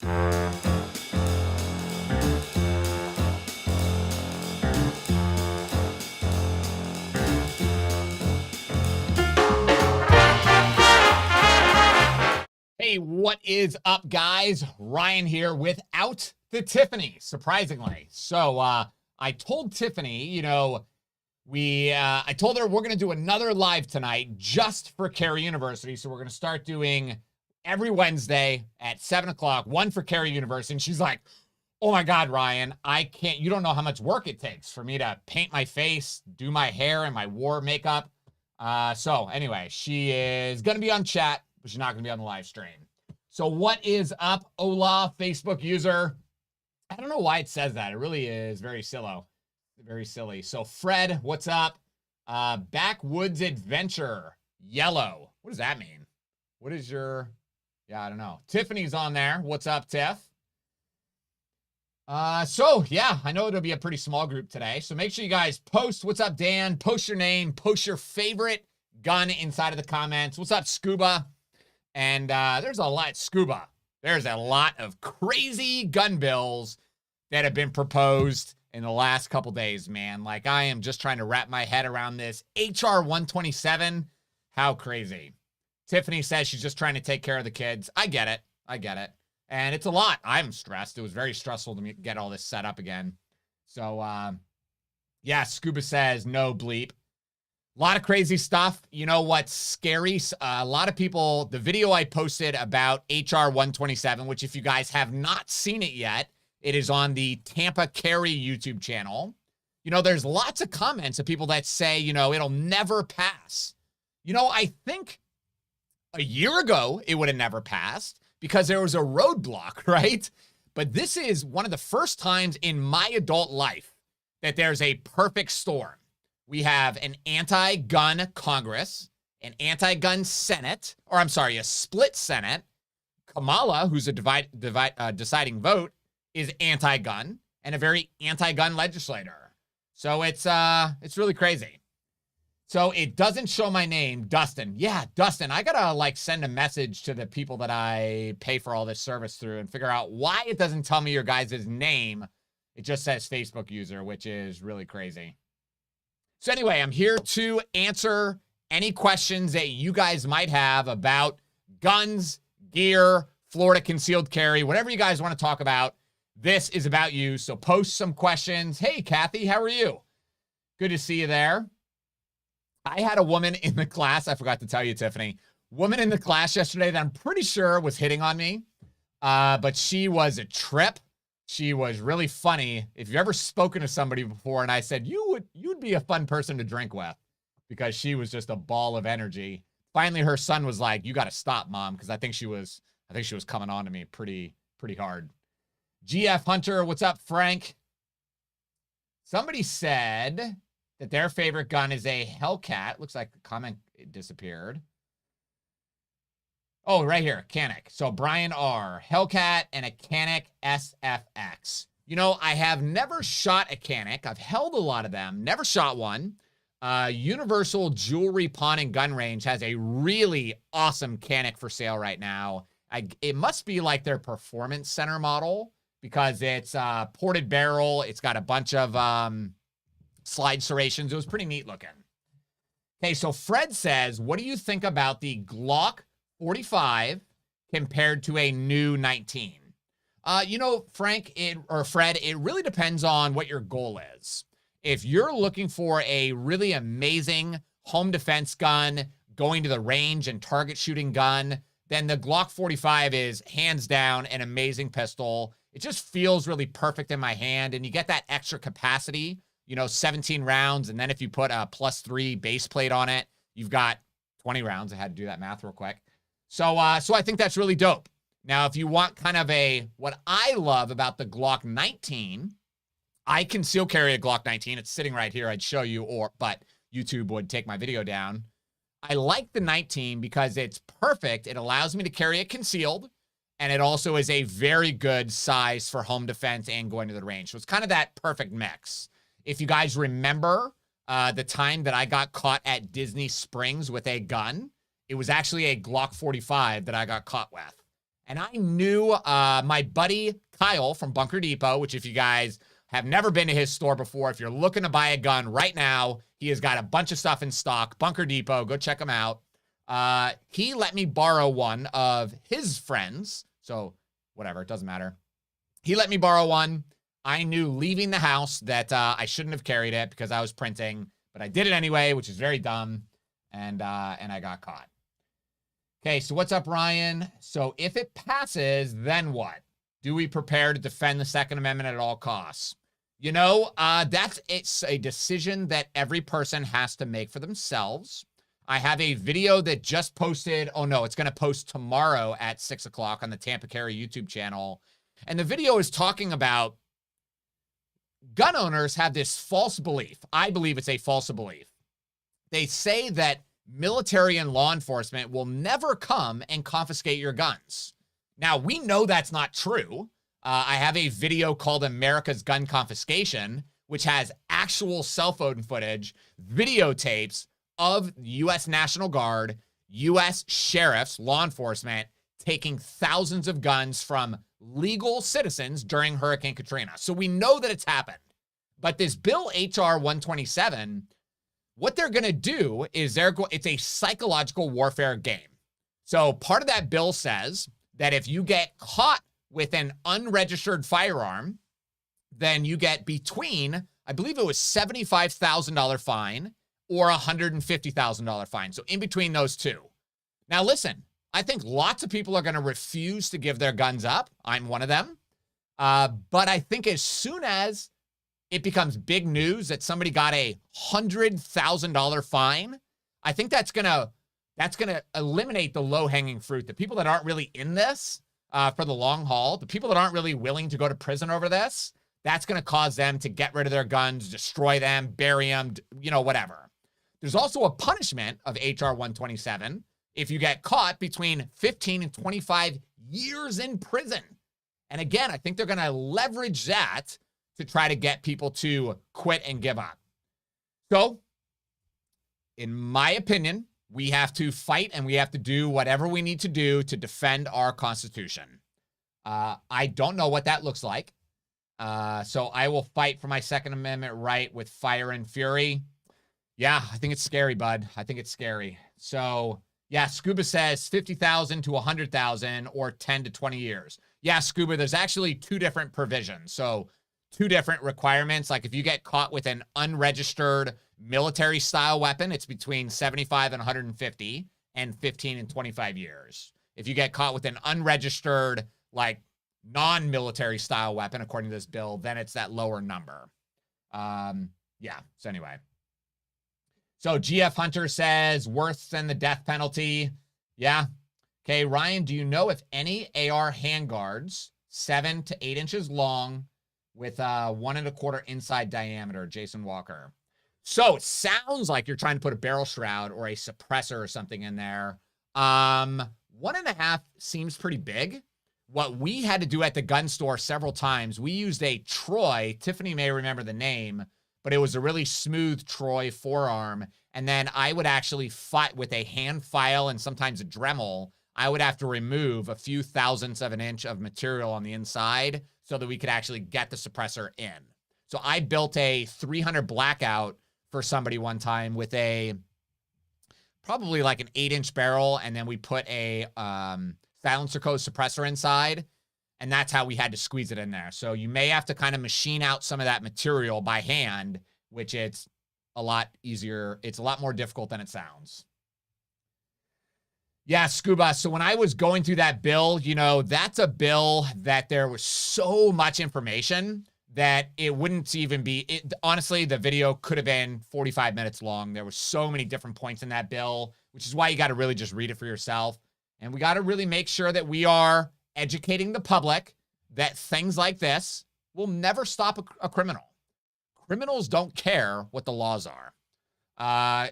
Hey, what is up, guys? Ryan here without the Tiffany, surprisingly. So I told Tiffany, you know, I told her we're going to do another live tonight just for Carey University. So we're going to start doing every Wednesday at 7 o'clock, one for Carey University. And she's like, oh my God, Ryan, I can't, you don't know how much work it takes for me to paint my face, do my hair and my war makeup. So anyway, she is going to be on chat, but she's not going to be on the live stream. So what is up, Ola, Facebook user? I don't know why it says that. It really is very silly. Very silly. So Fred, what's up? Backwoods Adventure, yellow. What does that mean? What is your, yeah, I don't know. Tiffany's on there. What's up, Tiff? So yeah, I know it'll be a pretty small group today. So make sure you guys post. What's up, Dan? Post your name. Post your favorite gun inside of the comments. What's up, Scuba? And there's a lot, Scuba. There's a lot of crazy gun bills that have been proposed in the last couple days, man. Like, I am just trying to wrap my head around this. HR 127, how crazy. Tiffany says she's just trying to take care of the kids. I get it. I get it. And it's a lot. I'm stressed. It was very stressful to get all this set up again. So, yeah, Scuba says no bleep. A lot of crazy stuff. You know what's scary? A lot of people, the video I posted about HR 127, which if you guys have not seen it yet, it is on the Tampa Carey YouTube channel. You know, there's lots of comments of people that say, you know, it'll never pass. You know, I think a year ago it would have never passed because there was a roadblock, right? But this is one of the first times in my adult life that there's a perfect storm. We have an anti-gun Congress, an anti-gun Senate, or I'm sorry, a split Senate. Kamala, who's a deciding vote, is anti-gun, and a very anti-gun legislator. So it's really crazy. So it doesn't show my name, Dustin. Yeah, Dustin, I gotta like send a message to the people that I pay for all this service through and figure out why it doesn't tell me your guys' name. It just says Facebook user, which is really crazy. So anyway, I'm here to answer any questions that you guys might have about guns, gear, Florida concealed carry, whatever you guys want to talk about. This is about you. So post some questions. Hey, Kathy, how are you? Good to see you there. I had a woman in the class. I forgot to tell you, Tiffany. Woman in the class yesterday that I'm pretty sure was hitting on me. But she was a trip. She was really funny. If you've ever spoken to somebody before and I said, you'd be a fun person to drink with, because she was just a ball of energy. Finally, her son was like, you got to stop, Mom. Cause I think she was coming on to me pretty hard. GF Hunter. What's up, Frank? Somebody said that their favorite gun is a Hellcat. Looks like the comment disappeared. Oh, right here, Canic. So Brian R, Hellcat and a Canic SFX. You know, I have never shot a Canic. I've held a lot of them, never shot one. Universal Jewelry Pawn and Gun Range has a really awesome Canic for sale right now. It must be like their performance center model because it's ported barrel. It's got a bunch of slide serrations. It was pretty neat looking. Okay, so Fred says, what do you think about the Glock 45 compared to a new 19? You know, Fred, it really depends on what your goal is. If you're looking for a really amazing home defense gun, going to the range and target shooting gun, then the Glock 45 is hands down an amazing pistol. It just feels really perfect in my hand, and you get that extra capacity, you know, 17 rounds, and then if you put a +3 base plate on it, you've got 20 rounds. I had to do that math real quick. So I think that's really dope. Now, if you want kind of what I love about the Glock 19, I conceal carry a Glock 19. It's sitting right here. I'd show you, but YouTube would take my video down. I like the 19 because it's perfect. It allows me to carry it concealed, and it also is a very good size for home defense and going to the range. So it's kind of that perfect mix. If you guys remember the time that I got caught at Disney Springs with a gun, it was actually a Glock 45 that I got caught with. And I knew my buddy Kyle from Bunker Depot, which if you guys have never been to his store before, if you're looking to buy a gun right now, he has got a bunch of stuff in stock. Bunker Depot, go check him out. He let me borrow one of his friends. So whatever, it doesn't matter. He let me borrow one. I knew leaving the house that I shouldn't have carried it because I was printing, but I did it anyway, which is very dumb, and I got caught. Okay, so what's up, Ryan? So if it passes, then what? Do we prepare to defend the Second Amendment at all costs? You know, it's a decision that every person has to make for themselves. I have a video that just posted. Oh no, it's going to post tomorrow at 6 o'clock on the Tampa Carry YouTube channel. And the video is talking about gun owners have this false belief. I believe it's a false belief. They say that military and law enforcement will never come and confiscate your guns. Now, we know that's not true. I have a video called America's Gun Confiscation, which has actual cell phone footage, videotapes of U.S. National Guard, U.S. sheriffs, law enforcement, taking thousands of guns from legal citizens during Hurricane Katrina. So we know that it's happened. But this bill, H.R. 127, what they're going to do is it's a psychological warfare game. So part of that bill says that if you get caught with an unregistered firearm, then you get between, I believe it was $75,000 fine or $150,000 fine. So in between those two. Now listen, I think lots of people are going to refuse to give their guns up. I'm one of them. But I think as soon as it becomes big news that somebody got a $100,000 fine, I think that's gonna eliminate the low-hanging fruit. The people that aren't really in this for the long haul, the people that aren't really willing to go to prison over this, that's gonna cause them to get rid of their guns, destroy them, bury them, you know, whatever. There's also a punishment of HR 127 if you get caught between 15 and 25 years in prison. And again, I think they're gonna leverage that to try to get people to quit and give up. So, in my opinion, we have to fight and we have to do whatever we need to do to defend our Constitution. I don't know what that looks like. So I will fight for my Second Amendment right with fire and fury. Yeah, I think it's scary, bud. I think it's scary. So, yeah, Scuba says 50,000 to 100,000 or 10 to 20 years. Yeah, Scuba, there's actually two different provisions. So, two different requirements. Like if you get caught with an unregistered military style weapon, it's between 75 and 150 and 15 and 25 years. If you get caught with an unregistered, like non-military style weapon, according to this bill, then it's that lower number. Yeah. So anyway. So GF Hunter says worse than the death penalty. Yeah. Okay. Ryan, do you know if any AR handguards 7 to 8 inches long with 1 1/4 inside diameter, Jason Walker. So it sounds like you're trying to put a barrel shroud or a suppressor or something in there. 1.5 seems pretty big. What we had to do at the gun store several times, we used a Troy. Tiffany may remember the name, but it was a really smooth Troy forearm. And then I would actually fight with a hand file and sometimes a Dremel. I would have to remove a few thousandths of an inch of material on the inside so that we could actually get the suppressor in. So I built a 300 blackout for somebody one time with probably like an 8-inch barrel. And then we put a silencer code suppressor inside. And that's how we had to squeeze it in there. So you may have to kind of machine out some of that material by hand, which it's a lot easier. It's a lot more difficult than it sounds. Yeah, Scuba. So when I was going through that bill, you know, that's a bill that there was so much information that it wouldn't even be, honestly, the video could have been 45 minutes long. There were so many different points in that bill, which is why you got to really just read it for yourself. And we got to really make sure that we are educating the public that things like this will never stop a criminal. Criminals don't care what the laws are.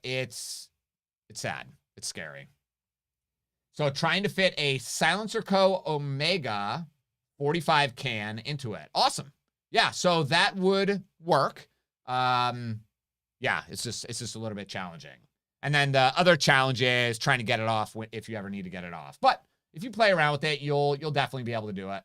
It's sad. It's scary. So trying to fit a Silencer Co. Omega 45 can into it. Awesome. Yeah, so that would work. Yeah, it's just a little bit challenging. And then the other challenge is trying to get it off if you ever need to get it off. But if you play around with it, you'll definitely be able to do it.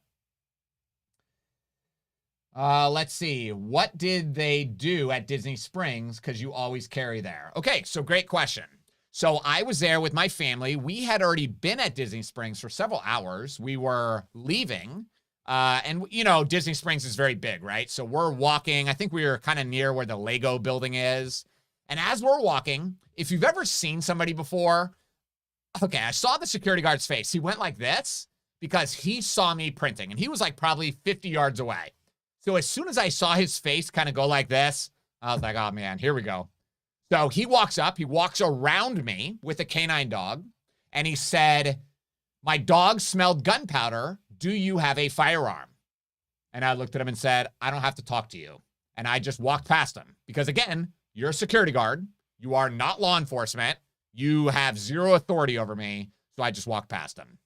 Let's see. What did they do at Disney Springs? Because you always carry there. Okay, so great question. So I was there with my family. We had already been at Disney Springs for several hours. We were leaving. And, you know, Disney Springs is very big, right? So we're walking. I think we were kind of near where the Lego building is. And as we're walking, if you've ever seen somebody before, okay, I saw the security guard's face. He went like this because he saw me printing. And he was like probably 50 yards away. So as soon as I saw his face kind of go like this, I was like, oh man, here we go. So he walks up, he walks around me with a canine dog, and he said, my dog smelled gunpowder. Do you have a firearm? And I looked at him and said, I don't have to talk to you. And I just walked past him because again, you're a security guard. You are not law enforcement. You have zero authority over me. So I just walked past him.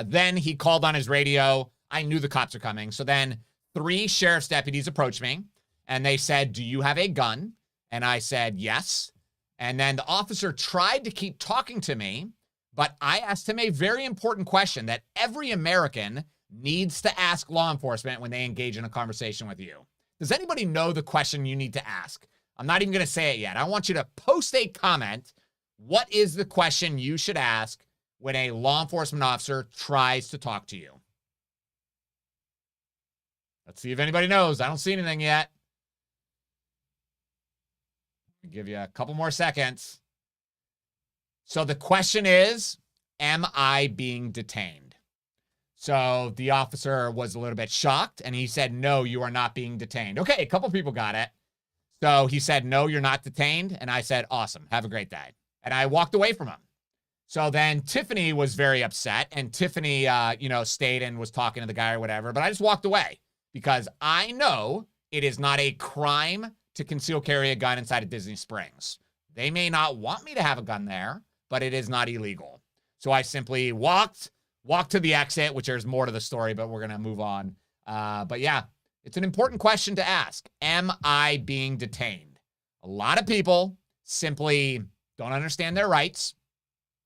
Then he called on his radio. I knew the cops are coming. So then 3 sheriff's deputies approached me and they said, do you have a gun? And I said, yes. And then the officer tried to keep talking to me, but I asked him a very important question that every American needs to ask law enforcement when they engage in a conversation with you. Does anybody know the question you need to ask? I'm not even going to say it yet. I want you to post a comment. What is the question you should ask when a law enforcement officer tries to talk to you? Let's see if anybody knows. I don't see anything yet. I'll give you a couple more seconds. So the question is, am I being detained? So the officer was a little bit shocked and he said, no, you are not being detained. Okay, a couple people got it. So he said, no, you're not detained. And I said, awesome, have a great day. And I walked away from him. So then Tiffany was very upset and Tiffany, stayed and was talking to the guy or whatever, but I just walked away because I know it is not a crime to conceal carry a gun inside of Disney Springs. They may not want me to have a gun there, but it is not illegal. So I simply walked to the exit, which there's more to the story, but we're going to move on. But yeah, it's an important question to ask. Am I being detained? A lot of people simply don't understand their rights.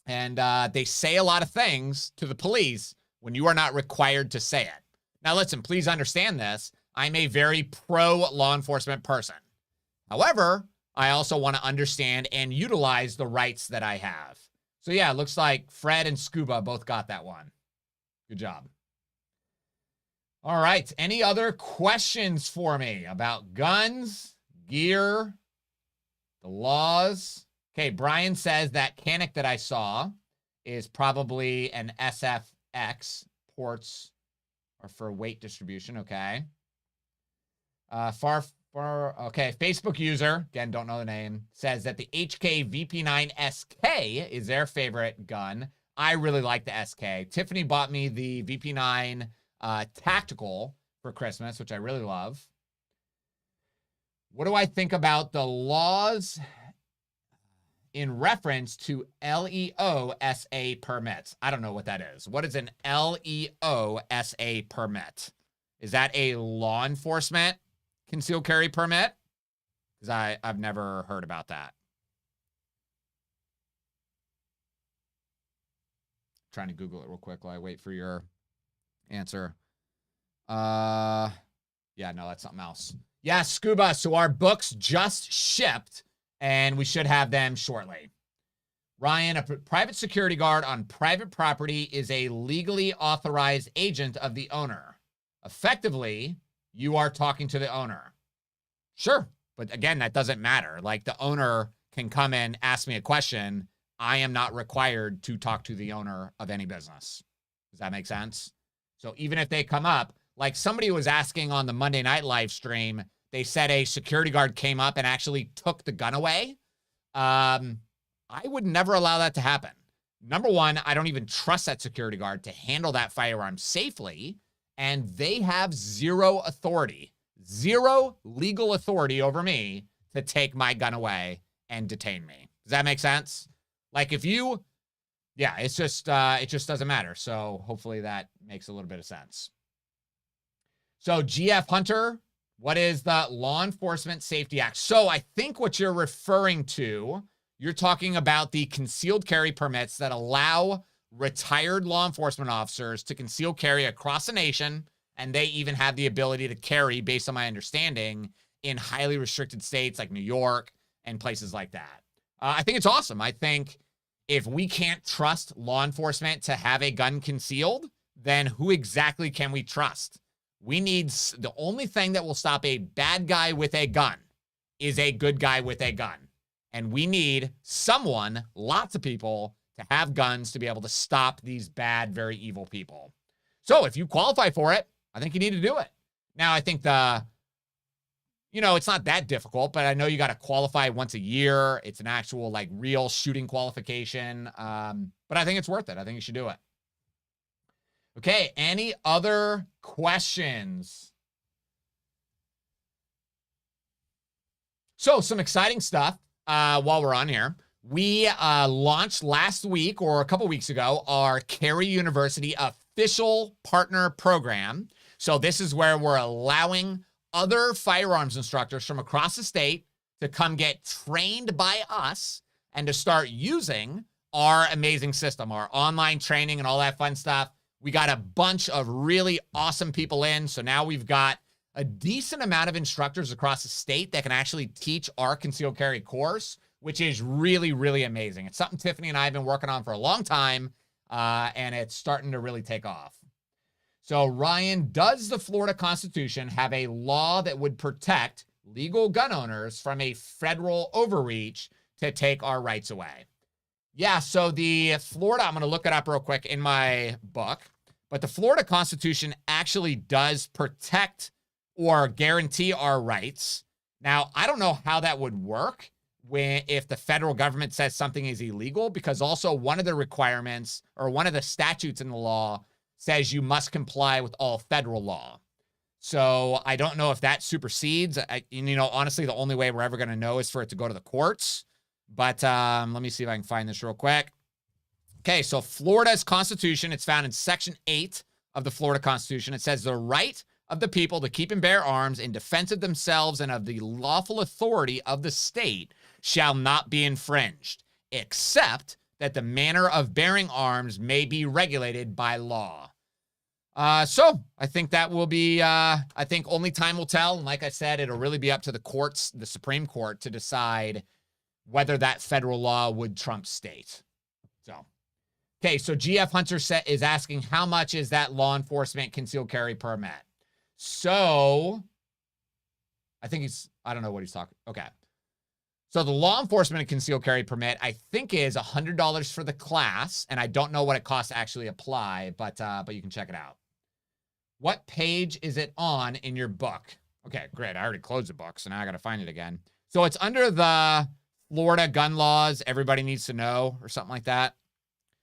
And they say a lot of things to the police when you are not required to say it. Now, listen, please understand this. I'm a very pro-law enforcement person. However, I also want to understand and utilize the rights that I have. So yeah, it looks like Fred and Scuba both got that one. Good job. All right. Any other questions for me about guns, gear, the laws? Okay, Brian says that Canic that I saw is probably an SFX. Ports are for weight distribution. Okay. Okay, Facebook user, again, don't know the name, says that the HK VP9 SK is their favorite gun. I really like the SK. Tiffany bought me the VP9 Tactical for Christmas, which I really love. What do I think about the laws in reference to LEO-SA permits? I don't know what that is. What is an LEO-SA permit? Is that a law enforcement concealed carry permit? Because I've never heard about that. Trying to Google it real quick while I wait for your answer. Yeah, no, that's something else. Yeah, Scuba. So our books just shipped and we should have them shortly. Ryan, a private security guard on private property is a legally authorized agent of the owner. Effectively, you are talking to the owner. Sure. But again, that doesn't matter. Like the owner can come in, ask me a question. I am not required to talk to the owner of any business. Does that make sense? So even if they come up, like somebody was asking on the Monday night live stream, they said a security guard came up and actually took the gun away. I would never allow that to happen. Number one, I don't even trust that security guard to handle that firearm safely. And they have zero authority, zero legal authority over me to take my gun away and detain me. Does that make sense? Like if you, yeah, it just doesn't matter. So hopefully that makes a little bit of sense. So GF Hunter, what is the Law Enforcement Safety Act? So I think what you're referring to, you're talking about the concealed carry permits that allow retired law enforcement officers to conceal carry across the nation, and they even have the ability to carry, based on my understanding, in highly restricted states like New York and places like that. I think it's awesome. I think if we can't trust law enforcement to have a gun concealed, then who exactly can we trust? We need, the only thing that will stop a bad guy with a gun is a good guy with a gun. And we need someone, lots of people, to have guns to be able to stop these bad, very evil people. So if you qualify for it, I think you need to do it. Now, I think it's not that difficult, but I know you got to qualify once a year. It's an actual, like, real shooting qualification. But I think it's worth it. I think you should do it. Okay, any other questions? So, some exciting stuff while we're on here. We launched last week, or a couple weeks ago, our Carry University official partner program. So this is where we're allowing other firearms instructors from across the state to come get trained by us and to start using our amazing system, our online training and all that fun stuff. We got a bunch of really awesome people in. So now we've got a decent amount of instructors across the state that can actually teach our concealed carry course, which is really, really amazing. It's something Tiffany and I have been working on for a long time, and it's starting to really take off. So, Ryan, does the Florida Constitution have a law that would protect legal gun owners from a federal overreach to take our rights away? Yeah, so the Florida, I'm going to look it up real quick in my book, but the Florida Constitution actually does protect or guarantee our rights. Now, I don't know how that would work if the federal government says something is illegal, because also one of the requirements or one of the statutes in the law says you must comply with all federal law. So I don't know if that supersedes. Honestly, the only way we're ever going to know is for it to go to the courts. But let me see if I can find this real quick. Okay, so Florida's Constitution, it's found in Section 8 of the Florida Constitution. It says the right of the people to keep and bear arms in defense of themselves and of the lawful authority of the state shall not be infringed, except that the manner of bearing arms may be regulated by law. So I think that will be, I think only time will tell. And like I said, it'll really be up to the courts, the Supreme Court, to decide whether that federal law would trump state. So, okay, so GF Hunter is asking, how much is that law enforcement concealed carry permit? So, I think I don't know what he's talking. Okay. So the law enforcement concealed carry permit, I think, is $100 for the class, and I don't know what it costs to actually apply, but you can check it out. What page is it on in your book? Okay, great. I already closed the book, so now I got to find it again. So it's under the Florida gun laws everybody needs to know, or something like that.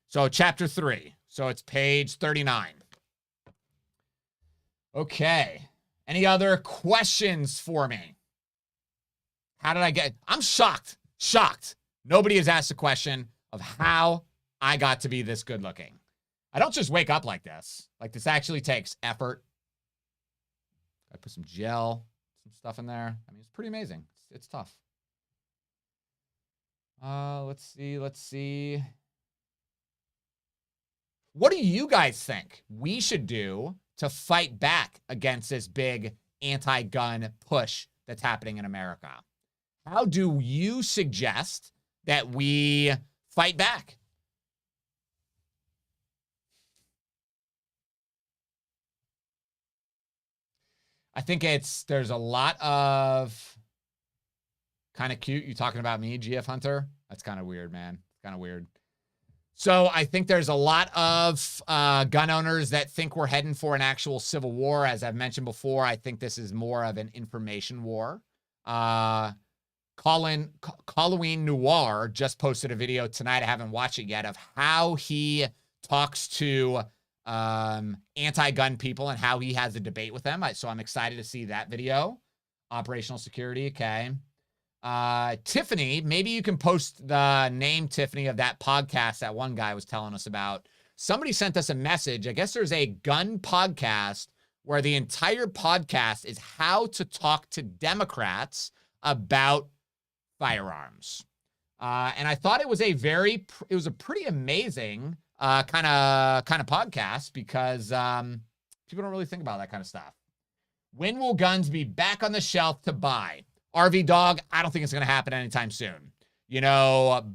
So chapter 3. So it's page 39. Okay. Any other questions for me? How did I get? I'm shocked. Nobody has asked a question of how I got to be this good looking. I don't just wake up like this. Like, this actually takes effort. I put some gel, some stuff in there. I mean, it's pretty amazing. It's tough. Let's see. What do you guys think we should do to fight back against this big anti-gun push that's happening in America? How do you suggest that we fight back? I think there's a lot of kind of cute. You talking about me, GF Hunter? That's kind of weird, man. Kind of weird. So I think there's a lot of gun owners that think we're heading for an actual civil war. As I've mentioned before, I think this is more of an information war. Halloween Noir just posted a video tonight. I haven't watched it yet, of how he talks to anti-gun people and how he has a debate with them. So I'm excited to see that video. Operational security. Okay. Tiffany, maybe you can post the name, Tiffany, of that podcast that one guy was telling us about. Somebody sent us a message. I guess there's a gun podcast where the entire podcast is how to talk to Democrats about firearms. And I thought it was a pretty amazing kind of podcast because people don't really think about that kind of stuff. When will guns be back on the shelf to buy? RV Dog, I don't think it's going to happen anytime soon. You know,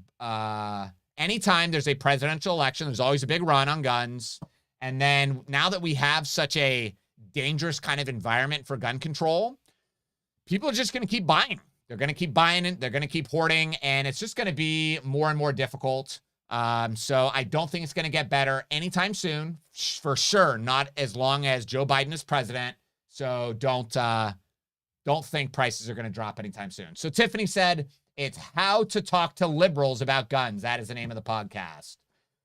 anytime there's a presidential election, there's always a big run on guns. And then now that we have such a dangerous kind of environment for gun control, people are just going to keep buying. They're going to keep buying it. They're going to keep hoarding, and it's just going to be more and more difficult. So I don't think it's going to get better anytime soon, for sure. Not as long as Joe Biden is president. So don't think prices are going to drop anytime soon. So Tiffany said it's how to talk to liberals about guns. That is the name of the podcast.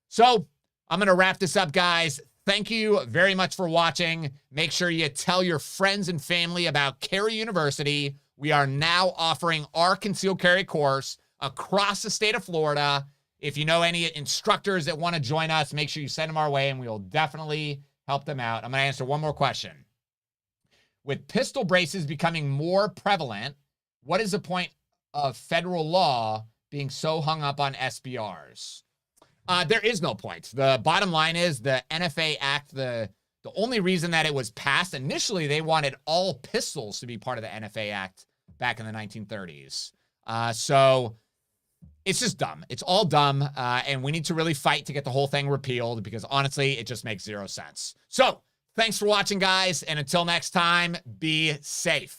So I'm going to wrap this up, guys. Thank you very much for watching. Make sure you tell your friends and family about Carry University. We are now offering our concealed carry course across the state of Florida. If you know any instructors that want to join us, make sure you send them our way, and we will definitely help them out. I'm going to answer one more question. With pistol braces becoming more prevalent, what is the point of federal law being so hung up on SBRs? There is no point. The bottom line is the NFA Act, the only reason that it was passed, initially they wanted all pistols to be part of the NFA Act back in the 1930s. So it's just dumb. It's all dumb, and we need to really fight to get the whole thing repealed because honestly, it just makes zero sense. So thanks for watching, guys, and until next time, be safe.